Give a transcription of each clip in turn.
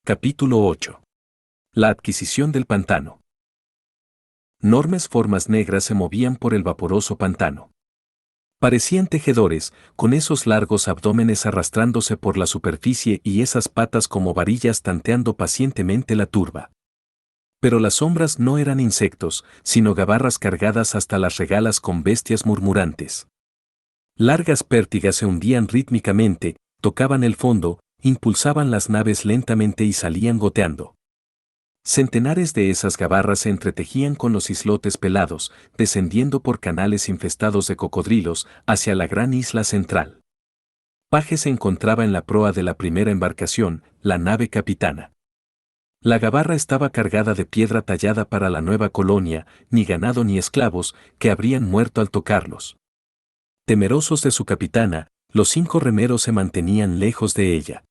Capítulo 8. La adquisición del pantano. Enormes formas negras se movían por el vaporoso pantano. Parecían tejedores, con esos largos abdómenes arrastrándose por la superficie y esas patas como varillas tanteando pacientemente la turba. Pero las sombras no eran insectos, sino gabarras cargadas hasta las regalas con bestias murmurantes. Largas pértigas se hundían rítmicamente, tocaban el fondo, impulsaban las naves lentamente y salían goteando. Centenares de esas gabarras se entretejían con los islotes pelados, descendiendo por canales infestados de cocodrilos hacia la gran isla central. Paje se encontraba en la proa de la primera embarcación, la nave capitana. La gabarra estaba cargada de piedra tallada para la nueva colonia, ni ganado ni esclavos, que habrían muerto al tocarlos. Temerosos de su capitana, los 5 remeros se mantenían lejos de ella.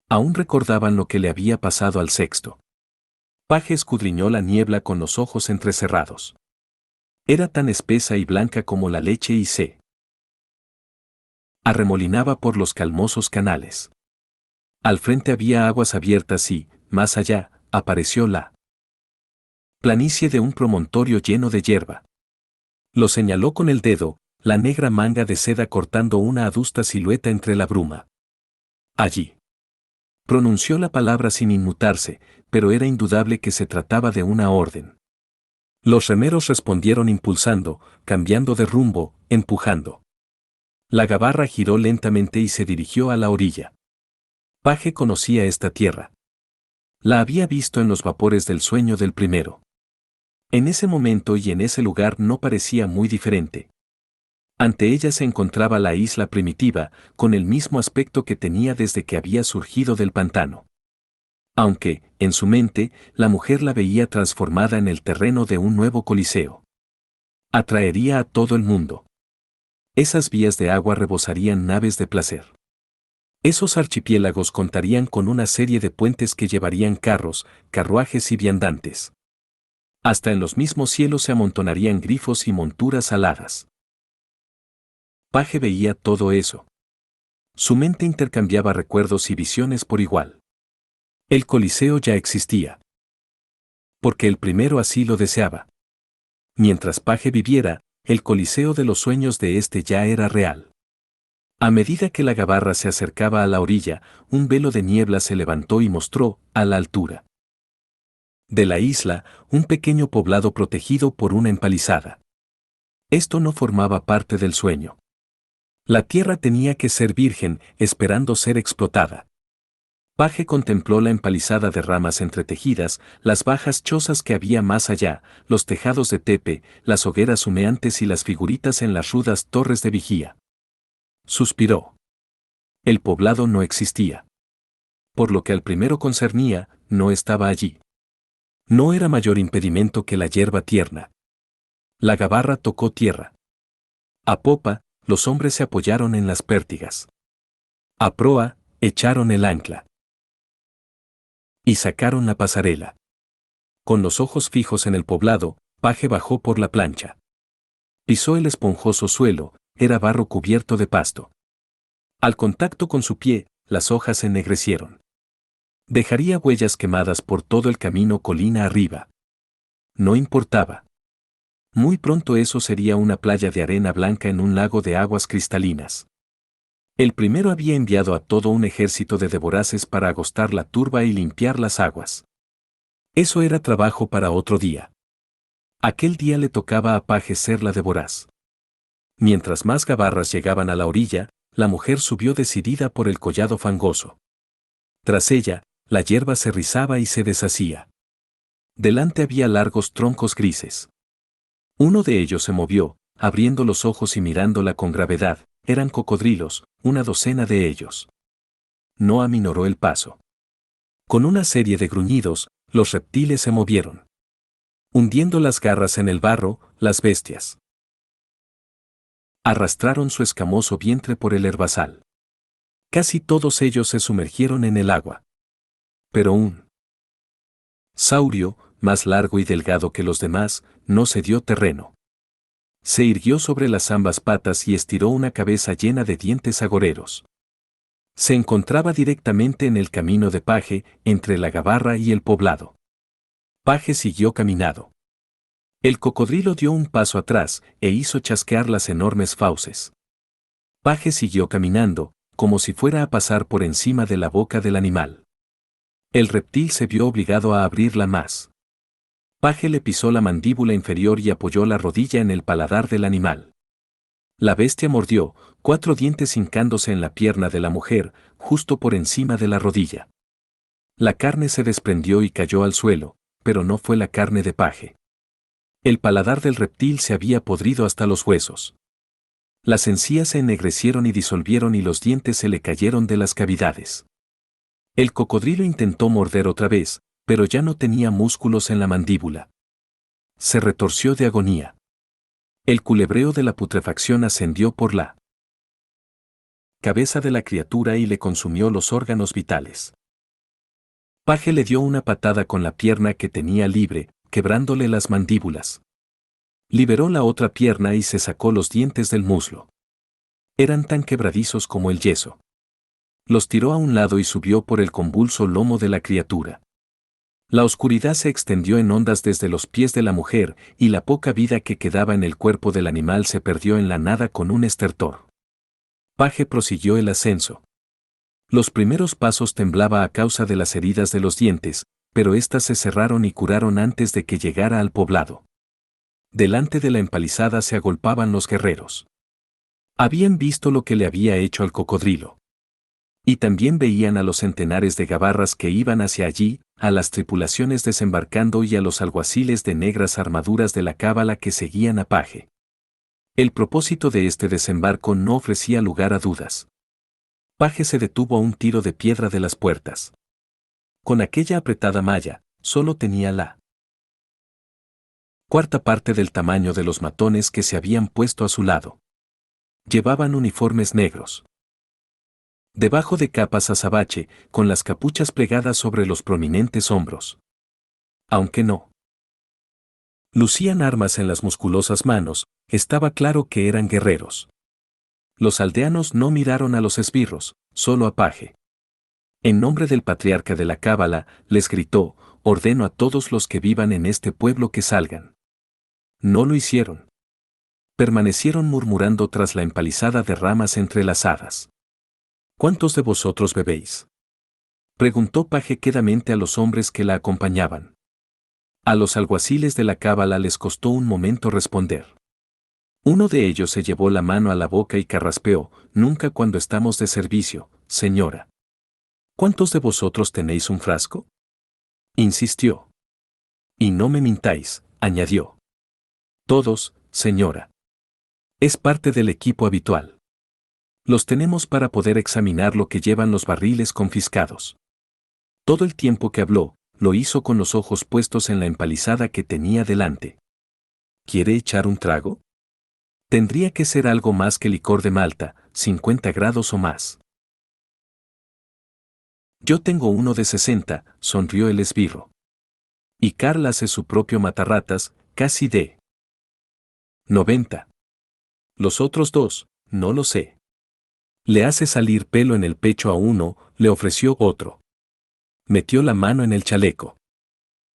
Aún recordaban lo que le había pasado al sexto. Paje escudriñó la niebla con los ojos entrecerrados. Era tan espesa y blanca como la leche y se arremolinaba por los calmosos canales. Al frente había aguas abiertas y, más allá, apareció la planicie de un promontorio lleno de hierba. Lo señaló con el dedo, la negra manga de seda cortando una adusta silueta entre la bruma. Allí. Pronunció la palabra sin inmutarse, pero era indudable que se trataba de una orden. Los remeros respondieron impulsando, cambiando de rumbo, empujando. La gabarra giró lentamente y se dirigió a la orilla. Paje conocía esta tierra. La había visto en los vapores del sueño del primero. En ese momento y en ese lugar no parecía muy diferente. Ante ella se encontraba la isla primitiva, con el mismo aspecto que tenía desde que había surgido del pantano. Aunque, en su mente, la mujer la veía transformada en el terreno de un nuevo coliseo. Atraería a todo el mundo. Esas vías de agua rebosarían naves de placer. Esos archipiélagos contarían con una serie de puentes que llevarían carros, carruajes y viandantes. Hasta en los mismos cielos se amontonarían grifos y monturas aladas. Paje veía todo eso. Su mente intercambiaba recuerdos y visiones por igual. El Coliseo ya existía. Porque el primero así lo deseaba. Mientras Paje viviera, el Coliseo de los sueños de este ya era real. A medida que la gabarra se acercaba a la orilla, un velo de niebla se levantó y mostró, a la altura de la isla, un pequeño poblado protegido por una empalizada. Esto no formaba parte del sueño. La tierra tenía que ser virgen, esperando ser explotada. Paje contempló la empalizada de ramas entretejidas, las bajas chozas que había más allá, los tejados de tepe, las hogueras humeantes y las figuritas en las rudas torres de vigía. Suspiró. El poblado no existía. Por lo que al primero concernía, no estaba allí. No era mayor impedimento que la hierba tierna. La gabarra tocó tierra. A popa, los hombres se apoyaron en las pértigas. A proa, echaron el ancla. Y sacaron la pasarela. Con los ojos fijos en el poblado, Paje bajó por la plancha. Pisó el esponjoso suelo, era barro cubierto de pasto. Al contacto con su pie, las hojas se ennegrecieron. Dejaría huellas quemadas por todo el camino colina arriba. No importaba. Muy pronto eso sería una playa de arena blanca en un lago de aguas cristalinas. El primero había enviado a todo un ejército de devoraces para agostar la turba y limpiar las aguas. Eso era trabajo para otro día. Aquel día le tocaba a Paje ser la devoraz. Mientras más gabarras llegaban a la orilla, la mujer subió decidida por el collado fangoso. Tras ella, la hierba se rizaba y se deshacía. Delante había largos troncos grises. Uno de ellos se movió, abriendo los ojos y mirándola con gravedad. Eran cocodrilos, una docena de ellos. No aminoró el paso. Con una serie de gruñidos, los reptiles se movieron. Hundiendo las garras en el barro, las bestias arrastraron su escamoso vientre por el herbazal. Casi todos ellos se sumergieron en el agua. Pero un saurio, más largo y delgado que los demás, no cedió terreno. Se irguió sobre las ambas patas y estiró una cabeza llena de dientes agoreros. Se encontraba directamente en el camino de Paje, entre la Gabarra y el poblado. Paje siguió caminando. El cocodrilo dio un paso atrás e hizo chasquear las enormes fauces. Paje siguió caminando, como si fuera a pasar por encima de la boca del animal. El reptil se vio obligado a abrirla más. Paje le pisó la mandíbula inferior y apoyó la rodilla en el paladar del animal. La bestia mordió, 4 dientes hincándose en la pierna de la mujer, justo por encima de la rodilla. La carne se desprendió y cayó al suelo, pero no fue la carne de Paje. El paladar del reptil se había podrido hasta los huesos. Las encías se ennegrecieron y disolvieron y los dientes se le cayeron de las cavidades. El cocodrilo intentó morder otra vez, pero ya no tenía músculos en la mandíbula. Se retorció de agonía. El culebreo de la putrefacción ascendió por la cabeza de la criatura y le consumió los órganos vitales. Paje le dio una patada con la pierna que tenía libre, quebrándole las mandíbulas. Liberó la otra pierna y se sacó los dientes del muslo. Eran tan quebradizos como el yeso. Los tiró a un lado y subió por el convulso lomo de la criatura. La oscuridad se extendió en ondas desde los pies de la mujer, y la poca vida que quedaba en el cuerpo del animal se perdió en la nada con un estertor. Paje prosiguió el ascenso. Los primeros pasos temblaba a causa de las heridas de los dientes, pero éstas se cerraron y curaron antes de que llegara al poblado. Delante de la empalizada se agolpaban los guerreros. Habían visto lo que le había hecho al cocodrilo. Y también veían a los centenares de gabarras que iban hacia allí, a las tripulaciones desembarcando y a los alguaciles de negras armaduras de la cábala que seguían a Paje. El propósito de este desembarco no ofrecía lugar a dudas. Paje se detuvo a un tiro de piedra de las puertas. Con aquella apretada malla, solo tenía la cuarta parte del tamaño de los matones que se habían puesto a su lado. Llevaban uniformes negros. Debajo de capas azabache, con las capuchas plegadas sobre los prominentes hombros. Aunque no lucían armas en las musculosas manos, estaba claro que eran guerreros. Los aldeanos no miraron a los esbirros, solo a Paje. En nombre del patriarca de la cábala, les gritó: ordeno a todos los que vivan en este pueblo que salgan. No lo hicieron. Permanecieron murmurando tras la empalizada de ramas entrelazadas. ¿Cuántos de vosotros bebéis?, preguntó Paje quedamente a los hombres que la acompañaban. A los alguaciles de la cábala les costó un momento responder. Uno de ellos se llevó la mano a la boca y carraspeó: nunca cuando estamos de servicio, señora. ¿Cuántos de vosotros tenéis un frasco?, insistió. Y no me mintáis, añadió. Todos, señora. Es parte del equipo habitual. Los tenemos para poder examinar lo que llevan los barriles confiscados. Todo el tiempo que habló, lo hizo con los ojos puestos en la empalizada que tenía delante. ¿Quiere echar un trago? Tendría que ser algo más que licor de Malta, 50 grados o más. Yo tengo uno de 60, sonrió el esbirro. Y Carl hace su propio matarratas, casi de 90. Los otros dos, no lo sé. Le hace salir pelo en el pecho a uno, le ofreció otro. Metió la mano en el chaleco.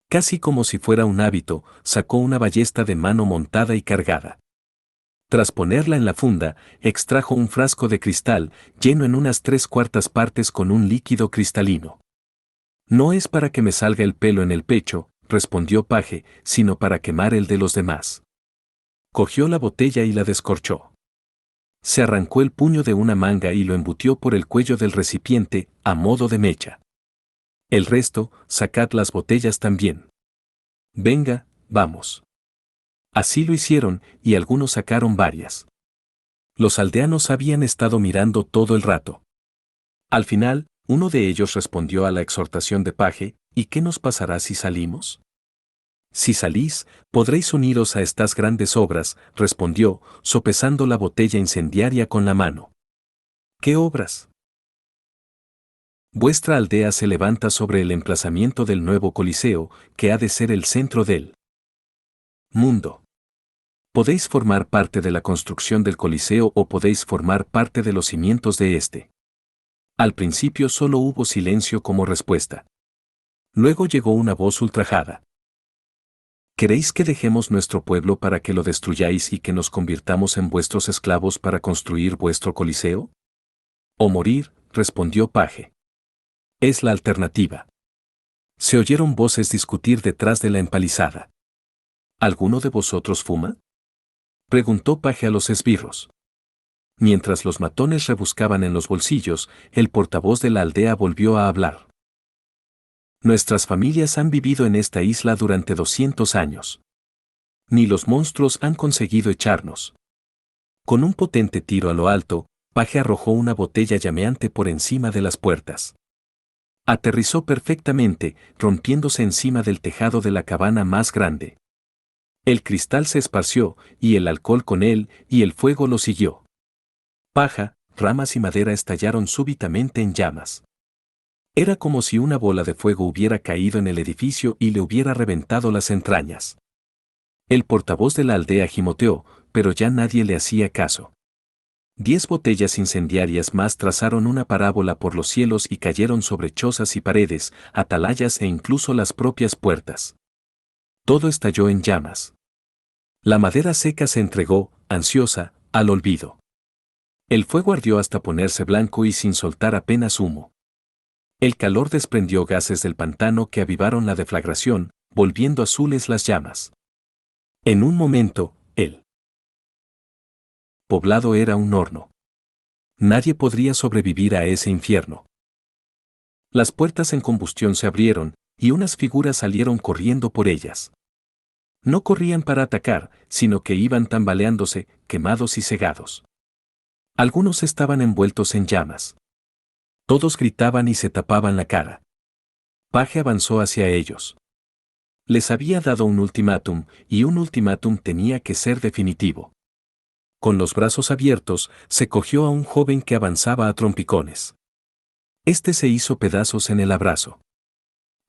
Casi como si fuera un hábito, sacó una ballesta de mano montada y cargada. Tras ponerla en la funda, extrajo un frasco de cristal, lleno en unas 3/4 partes con un líquido cristalino. No es para que me salga el pelo en el pecho, respondió Paje, sino para quemar el de los demás. Cogió la botella y la descorchó. Se arrancó el puño de una manga y lo embutió por el cuello del recipiente, a modo de mecha. El resto, sacad las botellas también. Venga, vamos. Así lo hicieron, y algunos sacaron varias. Los aldeanos habían estado mirando todo el rato. Al final, uno de ellos respondió a la exhortación de Paje: ¿y qué nos pasará si salimos? Si salís, podréis uniros a estas grandes obras, respondió, sopesando la botella incendiaria con la mano. ¿Qué obras? Vuestra aldea se levanta sobre el emplazamiento del nuevo Coliseo, que ha de ser el centro del mundo. Podéis formar parte de la construcción del Coliseo o podéis formar parte de los cimientos de este. Al principio solo hubo silencio como respuesta. Luego llegó una voz ultrajada. ¿Queréis que dejemos nuestro pueblo para que lo destruyáis y que nos convirtamos en vuestros esclavos para construir vuestro coliseo? O morir, respondió Paje. Es la alternativa. Se oyeron voces discutir detrás de la empalizada. ¿Alguno de vosotros fuma? Preguntó Paje a los esbirros. Mientras los matones rebuscaban en los bolsillos, el portavoz de la aldea volvió a hablar. Nuestras familias han vivido en esta isla durante 200 años. Ni los monstruos han conseguido echarnos. Con un potente tiro a lo alto, Paje arrojó una botella llameante por encima de las puertas. Aterrizó perfectamente, rompiéndose encima del tejado de la cabana más grande. El cristal se esparció, y el alcohol con él, y el fuego lo siguió. Paja, ramas y madera estallaron súbitamente en llamas. Era como si una bola de fuego hubiera caído en el edificio y le hubiera reventado las entrañas. El portavoz de la aldea gimoteó, pero ya nadie le hacía caso. 10 botellas incendiarias más trazaron una parábola por los cielos y cayeron sobre chozas y paredes, atalayas e incluso las propias puertas. Todo estalló en llamas. La madera seca se entregó, ansiosa, al olvido. El fuego ardió hasta ponerse blanco y sin soltar apenas humo. El calor desprendió gases del pantano que avivaron la deflagración, volviendo azules las llamas. En un momento, el poblado era un horno. Nadie podría sobrevivir a ese infierno. Las puertas en combustión se abrieron, y unas figuras salieron corriendo por ellas. No corrían para atacar, sino que iban tambaleándose, quemados y cegados. Algunos estaban envueltos en llamas. Todos gritaban y se tapaban la cara. Paje avanzó hacia ellos. Les había dado un ultimátum, y un ultimátum tenía que ser definitivo. Con los brazos abiertos, se cogió a un joven que avanzaba a trompicones. Este se hizo pedazos en el abrazo.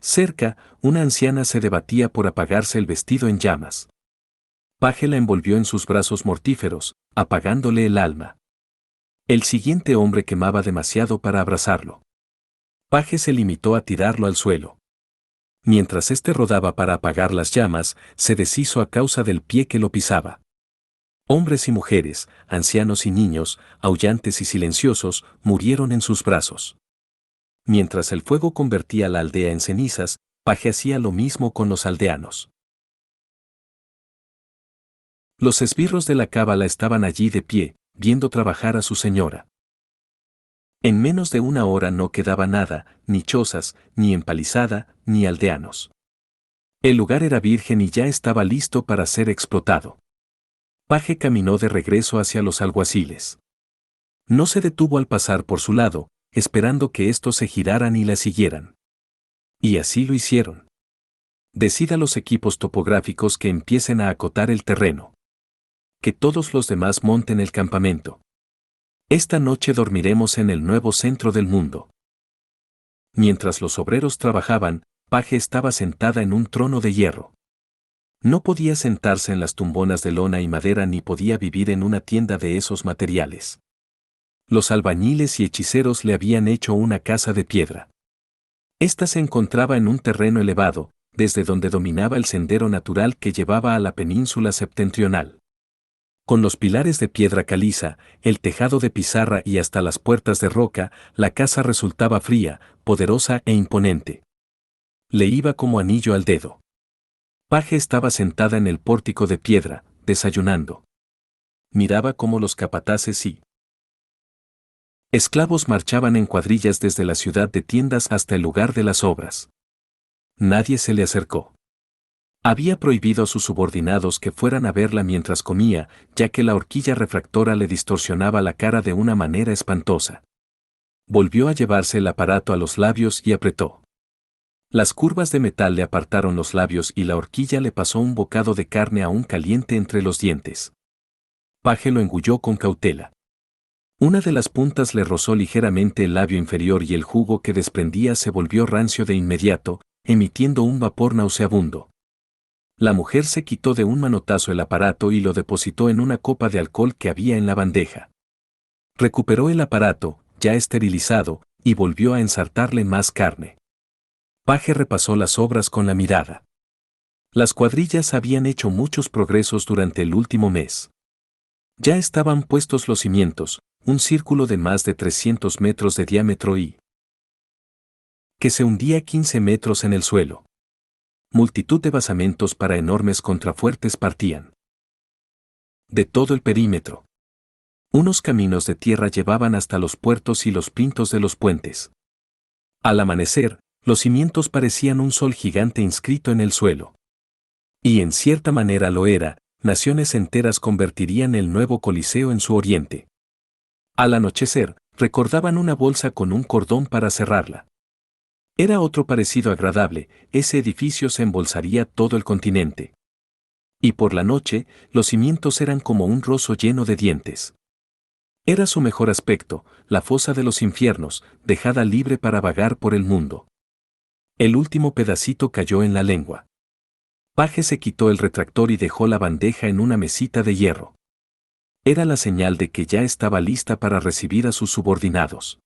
Cerca, una anciana se debatía por apagarse el vestido en llamas. Paje la envolvió en sus brazos mortíferos, apagándole el alma. El siguiente hombre quemaba demasiado para abrazarlo. Paje se limitó a tirarlo al suelo. Mientras éste rodaba para apagar las llamas, se deshizo a causa del pie que lo pisaba. Hombres y mujeres, ancianos y niños, aullantes y silenciosos, murieron en sus brazos. Mientras el fuego convertía la aldea en cenizas, Paje hacía lo mismo con los aldeanos. Los esbirros de la cábala estaban allí de pie, viendo trabajar a su señora. En menos de una hora no quedaba nada, ni chozas, ni empalizada, ni aldeanos. El lugar era virgen y ya estaba listo para ser explotado. Paje caminó de regreso hacia los alguaciles. No se detuvo al pasar por su lado, esperando que estos se giraran y la siguieran. Y así lo hicieron. Decida a los equipos topográficos que empiecen a acotar el terreno. Que todos los demás monten el campamento. Esta noche dormiremos en el nuevo centro del mundo. Mientras los obreros trabajaban, Paje estaba sentada en un trono de hierro. No podía sentarse en las tumbonas de lona y madera ni podía vivir en una tienda de esos materiales. Los albañiles y hechiceros le habían hecho una casa de piedra. Esta se encontraba en un terreno elevado, desde donde dominaba el sendero natural que llevaba a la península septentrional. Con los pilares de piedra caliza, el tejado de pizarra y hasta las puertas de roca, la casa resultaba fría, poderosa e imponente. Le iba como anillo al dedo. Paje estaba sentada en el pórtico de piedra, desayunando. Miraba cómo los capataces y esclavos marchaban en cuadrillas desde la ciudad de tiendas hasta el lugar de las obras. Nadie se le acercó. Había prohibido a sus subordinados que fueran a verla mientras comía, ya que la horquilla refractora le distorsionaba la cara de una manera espantosa. Volvió a llevarse el aparato a los labios y apretó. Las curvas de metal le apartaron los labios y la horquilla le pasó un bocado de carne aún caliente entre los dientes. Paje lo engulló con cautela. Una de las puntas le rozó ligeramente el labio inferior y el jugo que desprendía se volvió rancio de inmediato, emitiendo un vapor nauseabundo. La mujer se quitó de un manotazo el aparato y lo depositó en una copa de alcohol que había en la bandeja. Recuperó el aparato, ya esterilizado, y volvió a ensartarle más carne. Paje repasó las obras con la mirada. Las cuadrillas habían hecho muchos progresos durante el último mes. Ya estaban puestos los cimientos, un círculo de más de 300 metros de diámetro y que se hundía 15 metros en el suelo. Multitud de basamentos para enormes contrafuertes partían de todo el perímetro. Unos caminos de tierra llevaban hasta los puertos y los pintos de los puentes. Al amanecer, los cimientos parecían un sol gigante inscrito en el suelo. Y en cierta manera lo era, naciones enteras convertirían el nuevo Coliseo en su oriente. Al anochecer, recordaban una bolsa con un cordón para cerrarla. Era otro parecido agradable, ese edificio se embolsaría todo el continente. Y por la noche, los cimientos eran como un rozo lleno de dientes. Era su mejor aspecto, la fosa de los infiernos, dejada libre para vagar por el mundo. El último pedacito cayó en la lengua. Paje se quitó el retractor y dejó la bandeja en una mesita de hierro. Era la señal de que ya estaba lista para recibir a sus subordinados.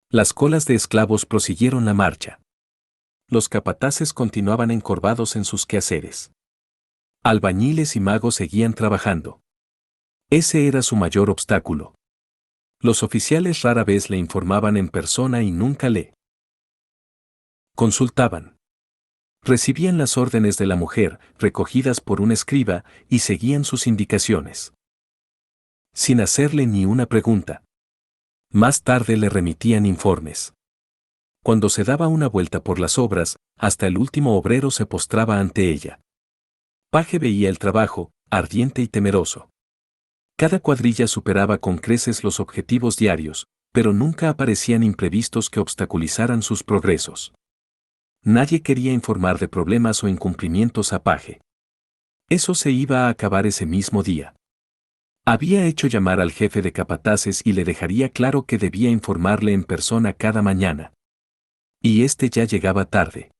Las colas de esclavos prosiguieron la marcha. Los capataces continuaban encorvados en sus quehaceres. Albañiles y magos seguían trabajando. Ese era su mayor obstáculo. Los oficiales rara vez le informaban en persona y nunca le consultaban. Recibían las órdenes de la mujer, recogidas por un escriba, y seguían sus indicaciones. Sin hacerle ni una pregunta. Más tarde le remitían informes. Cuando se daba una vuelta por las obras, hasta el último obrero se postraba ante ella. Paje veía el trabajo, ardiente y temeroso. Cada cuadrilla superaba con creces los objetivos diarios, pero nunca aparecían imprevistos que obstaculizaran sus progresos. Nadie quería informar de problemas o incumplimientos a Paje. Eso se iba a acabar ese mismo día. Había hecho llamar al jefe de capataces y le dejaría claro que debía informarle en persona cada mañana. Y este ya llegaba tarde.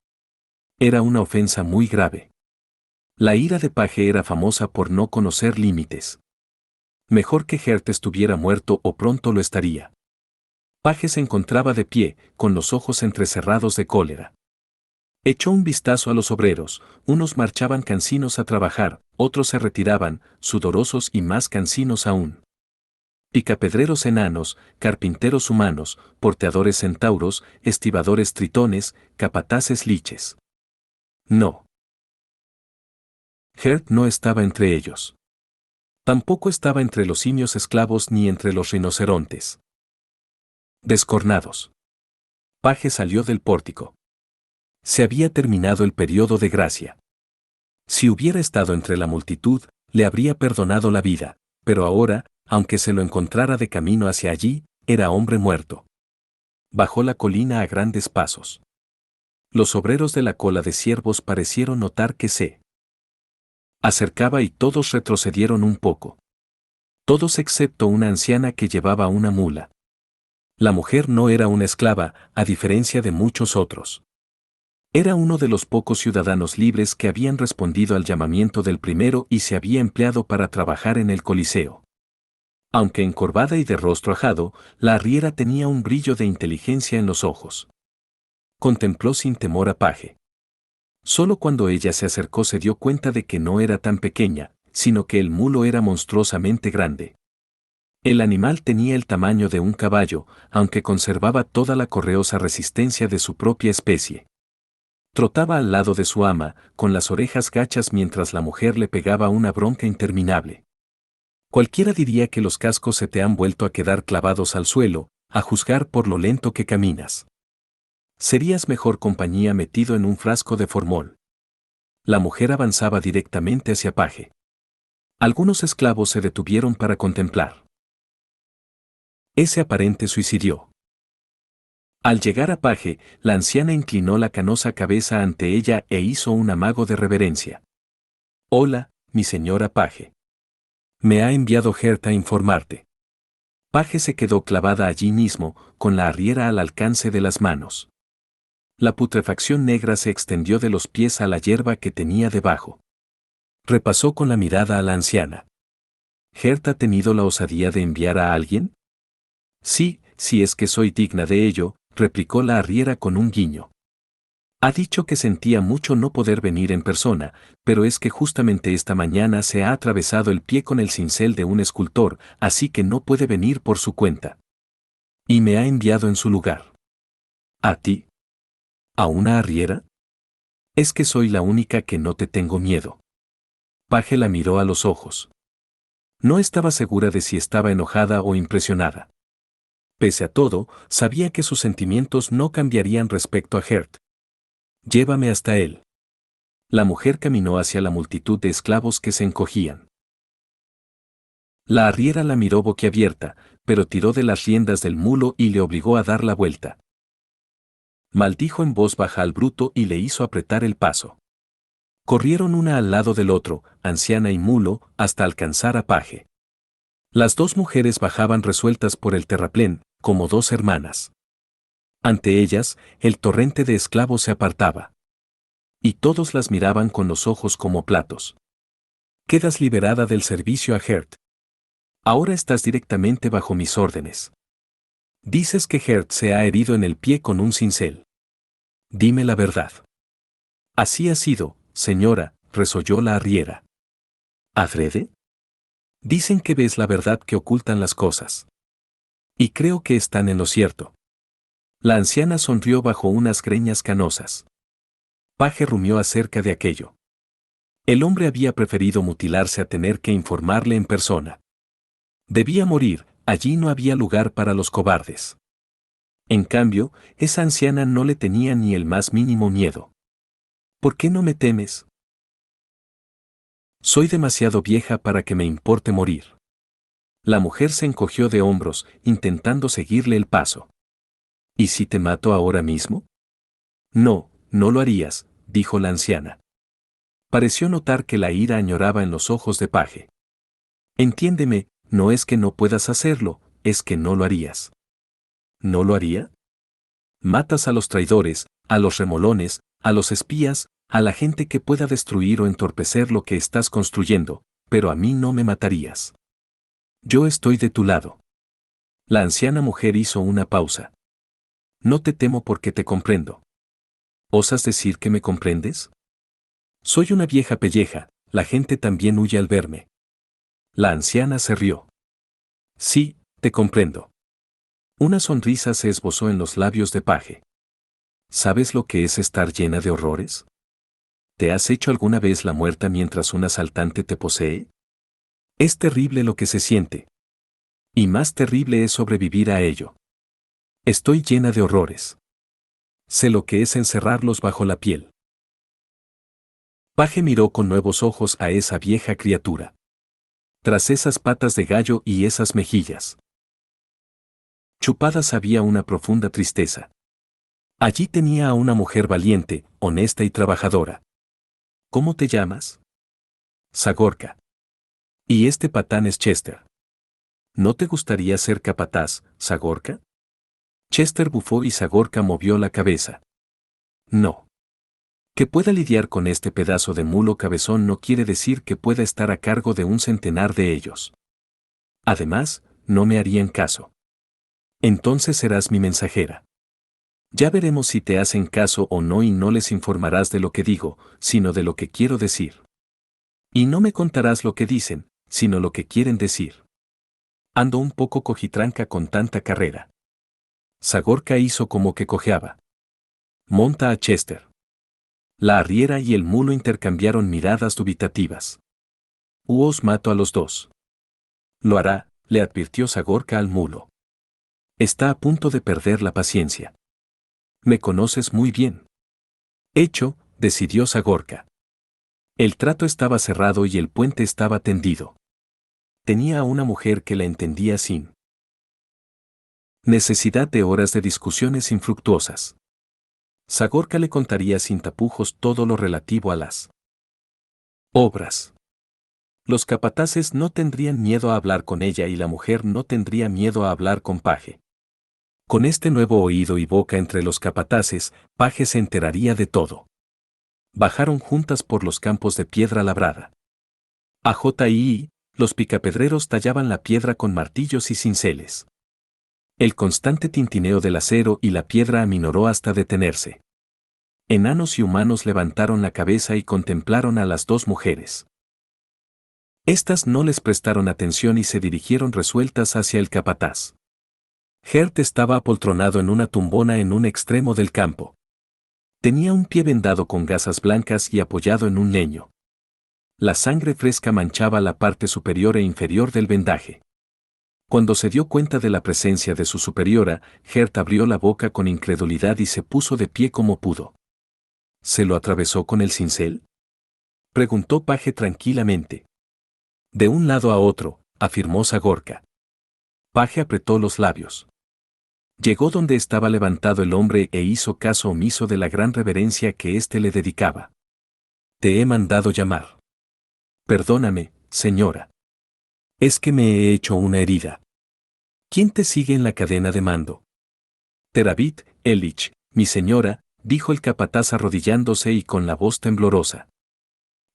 Era una ofensa muy grave. La ira de Paje era famosa por no conocer límites. Mejor que Gert estuviera muerto o pronto lo estaría. Paje se encontraba de pie, con los ojos entrecerrados de cólera. Echó un vistazo a los obreros, unos marchaban cansinos a trabajar, otros se retiraban, sudorosos y más cansinos aún. Picapedreros enanos, carpinteros humanos, porteadores centauros, estibadores tritones, capataces liches. No. Gert no estaba entre ellos. Tampoco estaba entre los simios esclavos ni entre los rinocerontes descornados. Paje salió del pórtico. Se había terminado el periodo de gracia. Si hubiera estado entre la multitud, le habría perdonado la vida, pero ahora, aunque se lo encontrara de camino hacia allí, era hombre muerto. Bajó la colina a grandes pasos. Los obreros de la cola de ciervos parecieron notar que se acercaba y todos retrocedieron un poco. Todos excepto una anciana que llevaba una mula. La mujer no era una esclava, a diferencia de muchos otros. Era uno de los pocos ciudadanos libres que habían respondido al llamamiento del primero y se había empleado para trabajar en el Coliseo. Aunque encorvada y de rostro ajado, la arriera tenía un brillo de inteligencia en los ojos. Contempló sin temor a Paje. Solo cuando ella se acercó se dio cuenta de que no era tan pequeña, sino que el mulo era monstruosamente grande. El animal tenía el tamaño de un caballo, aunque conservaba toda la correosa resistencia de su propia especie. Trotaba al lado de su ama, con las orejas gachas mientras la mujer le pegaba una bronca interminable. Cualquiera diría que los cascos se te han vuelto a quedar clavados al suelo, a juzgar por lo lento que caminas. Serías mejor compañía metido en un frasco de formol. La mujer avanzaba directamente hacia Paje. Algunos esclavos se detuvieron para contemplar ese aparente suicidio. Al llegar a Paje, la anciana inclinó la canosa cabeza ante ella e hizo un amago de reverencia. Hola, mi señora Paje. Me ha enviado Gert a informarte. Paje se quedó clavada allí mismo, con la arriera al alcance de las manos. La putrefacción negra se extendió de los pies a la hierba que tenía debajo. Repasó con la mirada a la anciana. ¿Gert ha tenido la osadía de enviar a alguien? Sí, si es que soy digna de ello, replicó la arriera con un guiño. Ha dicho que sentía mucho no poder venir en persona, pero es que justamente esta mañana se ha atravesado el pie con el cincel de un escultor, así que no puede venir por su cuenta. Y me ha enviado en su lugar. ¿A ti? ¿A una arriera? Es que soy la única que no te tengo miedo. Paje la miró a los ojos. No estaba segura de si estaba enojada o impresionada. Pese a todo, sabía que sus sentimientos no cambiarían respecto a Gert. Llévame hasta él. La mujer caminó hacia la multitud de esclavos que se encogían. La arriera la miró boquiabierta, pero tiró de las riendas del mulo y le obligó a dar la vuelta. Maldijo en voz baja al bruto y le hizo apretar el paso. Corrieron una al lado del otro, anciana y mulo, hasta alcanzar a Paje. Las dos mujeres bajaban resueltas por el terraplén, como dos hermanas. Ante ellas, el torrente de esclavos se apartaba. Y todos las miraban con los ojos como platos. Quedas liberada del servicio a Gert. Ahora estás directamente bajo mis órdenes. Dices que Gert se ha herido en el pie con un cincel. Dime la verdad. Así ha sido, señora, resolló la arriera. ¿Adrede? Dicen que ves la verdad que ocultan las cosas. Y creo que están en lo cierto. La anciana sonrió bajo unas greñas canosas. Paje rumió acerca de aquello. El hombre había preferido mutilarse a tener que informarle en persona. Debía morir, allí no había lugar para los cobardes. En cambio, esa anciana no le tenía ni el más mínimo miedo. ¿Por qué no me temes? Soy demasiado vieja para que me importe morir. La mujer se encogió de hombros, intentando seguirle el paso. ¿Y si te mato ahora mismo? No, no lo harías, dijo la anciana. Pareció notar que la ira añoraba en los ojos de Paje. Entiéndeme, no es que no puedas hacerlo, es que no lo harías. ¿No lo haría? Matas a los traidores, a los remolones, a los espías, a la gente que pueda destruir o entorpecer lo que estás construyendo, pero a mí no me matarías. Yo estoy de tu lado. La anciana mujer hizo una pausa. No te temo porque te comprendo. ¿Osas decir que me comprendes? Soy una vieja pelleja, la gente también huye al verme. La anciana se rió. Sí, te comprendo. Una sonrisa se esbozó en los labios de Paje. ¿Sabes lo que es estar llena de horrores? ¿Te has hecho alguna vez la muerta mientras un asaltante te posee? Es terrible lo que se siente. Y más terrible es sobrevivir a ello. Estoy llena de horrores. Sé lo que es encerrarlos bajo la piel. Paje miró con nuevos ojos a esa vieja criatura. Tras esas patas de gallo y esas mejillas chupadas había una profunda tristeza. Allí tenía a una mujer valiente, honesta y trabajadora. ¿Cómo te llamas? Sagorka. Y este patán es Chester. ¿No te gustaría ser capataz, Sagorka? Chester bufó y Sagorka movió la cabeza. No. Que pueda lidiar con este pedazo de mulo cabezón no quiere decir que pueda estar a cargo de un centenar de ellos. Además, no me harían caso. Entonces serás mi mensajera. Ya veremos si te hacen caso o no y no les informarás de lo que digo, sino de lo que quiero decir. Y no me contarás lo que dicen, sino lo que quieren decir. Ando un poco cojitranca con tanta carrera. Sagorka hizo como que cojeaba. Monta a Chester. La arriera y el mulo intercambiaron miradas dubitativas. Os mato a los dos. Lo hará, le advirtió Sagorka al mulo. Está a punto de perder la paciencia. Me conoces muy bien. Hecho, decidió Sagorka. El trato estaba cerrado y el puente estaba tendido. Tenía a una mujer que la entendía sin necesidad de horas de discusiones infructuosas. Sagorka le contaría sin tapujos todo lo relativo a las obras. Los capataces no tendrían miedo a hablar con ella y la mujer no tendría miedo a hablar con Paje. Con este nuevo oído y boca entre los capataces, Paje se enteraría de todo. Bajaron juntas por los campos de piedra labrada. A J.I., los picapedreros tallaban la piedra con martillos y cinceles. El constante tintineo del acero y la piedra aminoró hasta detenerse. Enanos y humanos levantaron la cabeza y contemplaron a las dos mujeres. Estas no les prestaron atención y se dirigieron resueltas hacia el capataz. Gert estaba apoltronado en una tumbona en un extremo del campo. Tenía un pie vendado con gasas blancas y apoyado en un leño. La sangre fresca manchaba la parte superior e inferior del vendaje. Cuando se dio cuenta de la presencia de su superiora, Gert abrió la boca con incredulidad y se puso de pie como pudo. ¿Se lo atravesó con el cincel?, preguntó Paje tranquilamente. De un lado a otro, afirmó Zagorka. Paje apretó los labios. Llegó donde estaba levantado el hombre e hizo caso omiso de la gran reverencia que éste le dedicaba. Te he mandado llamar. Perdóname, señora. Es que me he hecho una herida. ¿Quién te sigue en la cadena de mando? Terabit, Elich, mi señora, dijo el capataz arrodillándose y con la voz temblorosa.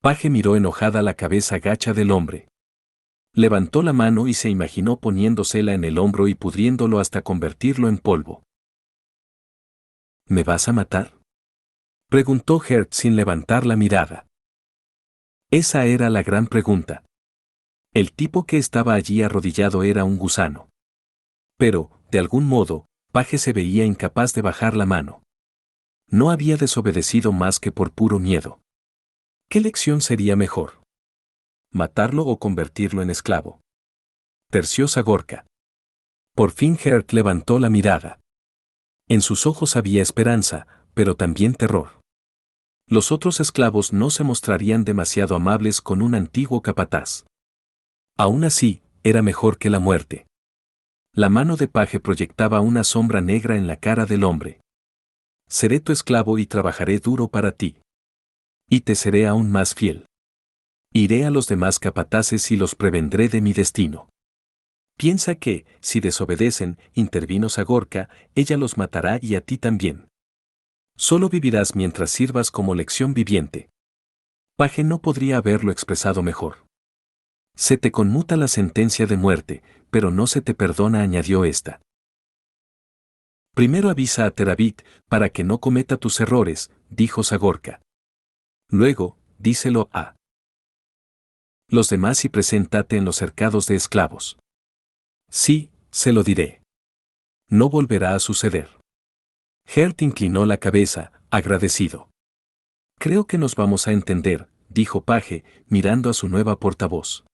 Paje miró enojada la cabeza gacha del hombre. Levantó la mano y se imaginó poniéndosela en el hombro y pudriéndolo hasta convertirlo en polvo. ¿Me vas a matar?, preguntó Gert sin levantar la mirada. Esa era la gran pregunta. El tipo que estaba allí arrodillado era un gusano. Pero, de algún modo, Paje se veía incapaz de bajar la mano. No había desobedecido más que por puro miedo. ¿Qué lección sería mejor? ¿Matarlo o convertirlo en esclavo? Terció Zagorka. Por fin Gert levantó la mirada. En sus ojos había esperanza, pero también terror. Los otros esclavos no se mostrarían demasiado amables con un antiguo capataz. Aún así, era mejor que la muerte. La mano de Paje proyectaba una sombra negra en la cara del hombre. Seré tu esclavo y trabajaré duro para ti. Y te seré aún más fiel. Iré a los demás capataces y los prevendré de mi destino. Piensa que, si desobedecen, intervino Zagorka, ella los matará y a ti también. Solo vivirás mientras sirvas como lección viviente. Paje no podría haberlo expresado mejor. Se te conmuta la sentencia de muerte, pero no se te perdona, añadió esta. Primero avisa a Terabit, para que no cometa tus errores, dijo Zagorka. Luego, díselo a los demás y preséntate en los cercados de esclavos. Sí, se lo diré. No volverá a suceder. Gert inclinó la cabeza, agradecido. Creo que nos vamos a entender, dijo Paje, mirando a su nueva portavoz.